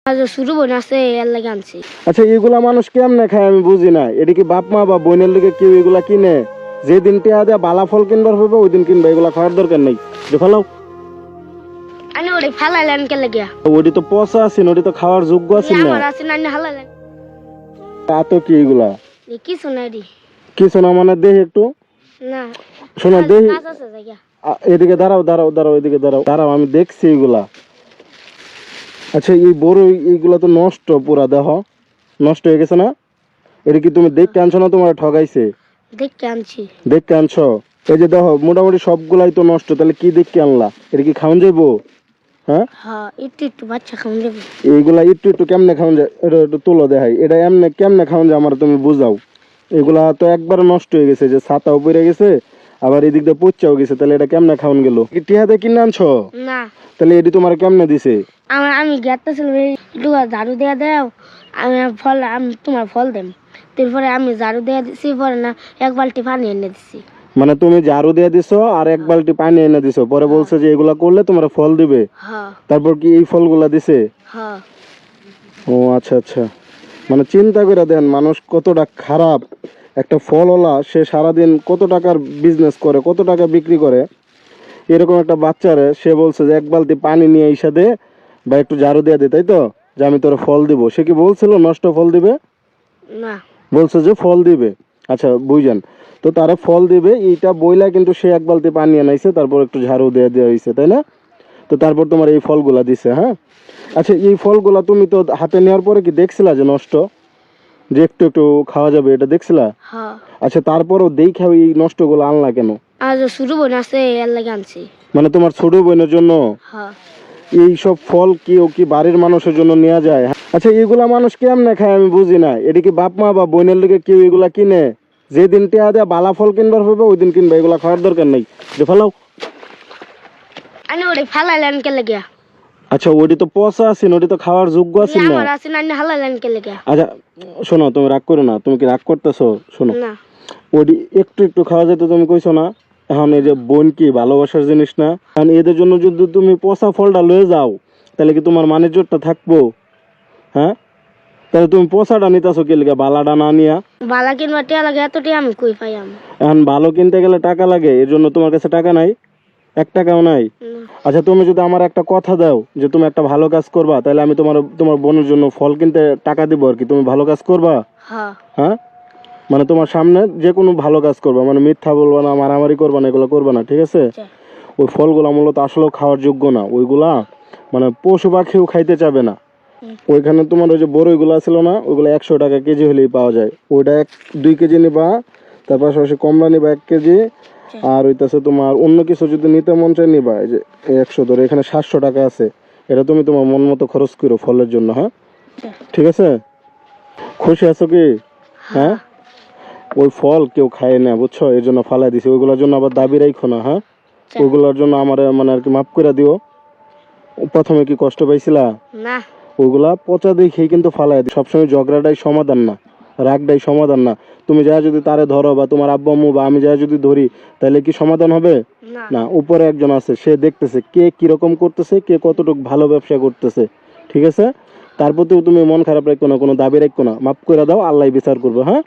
শুরু বোন আছে এর লাগে আনছি। আচ্ছা এগুলা মানুষ কেমনে খায় আমি বুঝি না। এটা কি বাপ মা বা বোনের লিগে কেউ এগুলা কিনে? যেদিন টিয়া দেয়া বালা ফল কিনবার হবে ওই দিন কিনবা, এগুলা খাওয়ার দরকার নেই। যে ফেলাও আনি ওরে ফালাইলেন কে লাগিয়া? ওটি তো পচা আছে, ওটি তো খাওয়ার যোগ্য আছে না। আমার আছে না হালাইলেন। এত কি এগুলা? কিছু নাই রে। কিছু না মানে দেহ একটু না শোনো দেহ। কাজ আছে জায়গা। এদিকে দাঁড়াও দাঁড়াও দাঁড়াও, এদিকে দাঁড়াও দাঁড়াও, আমি দেখছি এগুলা। আচ্ছা এই বড় এইগুলা তো নষ্ট, পুরা দেহ নষ্ট হয়ে গেছে না? এটা কি তুমি দেখতে আনছো না তোমার ঠগাইছে? দেখতে আনছি। দেখতে আনছো? এই যে দেখো মোটামুটি সবগুলাই তো নষ্ট, তাহলে কি দেখতে আনলা? এটা কি খাওয়ান যাইবো? হ্যাঁ একটু একটু বাচ্চা খাওয়ান যাবে। এইগুলা একটু একটু কেমনে খাওয়ান যায়? এটা একটু তুলো দেখাই, এটা এমনি কেমনে খাওয়ান যায় আমার তুমি বুঝাও। এগুলা তো একবার নষ্ট হয়ে গেছে, যে ছাতাও পড়ে গেছে আবার এদিক দিয়ে পচাও গেছে, তাহলে এটা কেমনে খাওয়ান গেল? কি টিহাতে কিনে আনছো? না তাহলে এটি তোমার কেমনে দিছে? আমি গেতেছিলাম ঝাড়ু দেয়া দেও, আমি তোমার ফল দেম। তারপরে আমি ঝাড়ু দেয়া দিছি, পরে না এক বালতি পানি এনে দিছি। মানে তুমি ঝাড়ু দিয়ে দিছো আর এক বালতি পানি এনে দিছো, পরে বলছে যে এগুলা করলে তোমার ফল দিবে। তারপর কি এই ফলগুলা দিছে? ও আচ্ছা আচ্ছা, মানে চিন্তা করে দেন মানুষ কতটা খারাপ। একটা ফলওয়ালা সে সারাদিন কত টাকার বিজনেস করে, কত টাকা বিক্রি করে। এরকম একটা বাচ্চারে সে বলছে যে এক বালতি পানি নিয়ে এসে দে বা একটু ঝাড়ু দিয়ে দে, তাই তো? যে আমি তোর ফল দিব। সে কি বলছিল নষ্ট ফল দিবে? না, বলছে যে ফল দিবে। আচ্ছা বুঝেন, তো তারা ফল দিবে এইটা বইলা কিন্তু সে এক বালতি পানি আনাইছে, তারপর একটু ঝাড়ু দিয়ে দেওয়া হয়েছে, তাই না? তো তারপর তোমার এই ফলগুলা দিছে। হ্যাঁ আচ্ছা এই ফলগুলা তুমি তো হাতে নেওয়ার পরে কি দেখছিলা যে নষ্ট, যে একটু একটু খাওয়া যাবে, এটা দেখছিলা? আচ্ছা তারপরও দেখে এই নষ্টগুলো আনলা কেন? আজ শুরু বোন আছে এর লাগে আনছি। মানে তোমার ছোট বোনের জন্য? এই সব ফল কি ও কি বাড়ির মানুষের জন্য নেওয়া যায়? আচ্ছা এগুলা মানুষ কেমনে খায় আমি বুঝি না। এটা কি বাপ মা বা বোনের লিগে কেউ এগুলা কিনে? যেদিন টিয়া দেয়া বালা ফল কিনবার হবে ওই দিন কিনবা, এগুলা খাওয়ার দরকার নেই। যে ফেলাও আনি ওরে ফালাইলেন কে লাগিয়া? আচ্ছা ওটি তো পচা আছে, ওটি তো খাওয়ার যোগ্য আছে না। আমার আছে না হালাইলেন কে লাগিয়া? আচ্ছা শোনো, তুমি রাগ করো না। তুমি কি রাগ করতেছো? শোনো, না ওটি একটু একটু খাওয়া যেত, তুমি কইছো না। এখন এই যে বোন কি ভালোবাসার জিনিস না? এখন এদের জন্য যদি তুমি পচা ফলটা লয়ে যাও তাহলে কি তোমার মানের জোরটা থাকবো? হ্যাঁ তাহলে তুমি পচাটা নিতেছো কি লিগা, বালাটা না নিয়া? বালা কিনবা টিয়া লাগে, এত টিয়া আমি কই পাই? আমি এখন ভালো কিনতে গেলে টাকা লাগে, এর জন্য তোমার কাছে টাকা নাই? এক টাকাও নাই? আচ্ছা তুমি যদি আমার একটা কথা দাও যে তুমি একটা ভালো কাজ করবা, তাহলে আমি তোমার বোনের জন্য ফল কিনতে টাকা দিব আর কি। তুমি ভালো কাজ করবা? হ্যাঁ মানে তোমার সামনে যে কোনো ভালো কাজ করবা, মানে মিথ্যা বলবা না, মারামারি করবা না, এগুলো করবা না, ঠিক আছে? ওই ফলগুলা মূলত আসলেও খাওয়ার যোগ্য না। ওইগুলা মানে পশু পাখিও খাইতে চাবে না। ওইখানে তোমার ওই যে বড়ইগুলো ছিল না, ওইগুলো 100 টাকা কেজি হলেই পাওয়া যায়। ওইটা 2 কেজি নিবা, তার পাশাপাশি কমলা নিবা 1 কেজি, আর ওইটাছে তোমার অন্য কিছু যদি নিতে মন চায় নিবা। এই যে 100 ধরে এখানে 700 টাকা আছে, এটা তুমি তোমার মন মতো খরচ করো ফলের জন্য। হ্যাঁ ঠিক আছে? খুশি আছো কি? হ্যাঁ ওই ফল কেউ খায় না বুঝছো, এর জন্য ফালাই দিছি। ওইগুলোর জন্য আবার দাবি রাখো না। হ্যাঁ ওইগুলোর জন্য আমার মানে আর কি মাফ করে দিও। প্রথমে কি কষ্ট পাইছিলা? না, ওইগুলা পচা দেখেই কিন্তু ফালাই দিই। সবসময় ঝগড়াটাই সমাধান না, রাগটাই সমাধান না। তুমি যা যদি তারে ধরো বা তোমার আব্বু আম্মু বা আমি যা যদি ধরি, তাহলে কি সমাধান হবে? না। উপরে একজন আছে, সে দেখতেছে কে কিরকম করতেছে, কে কতটুকু ভালো ব্যবসা করতেছে, ঠিক আছে? তার প্রতিও তুমি মন খারাপ রাখো না, কোনো দাবি রাখো না। মাফ করে দাও, আল্লাহ বিচার করবে। হ্যাঁ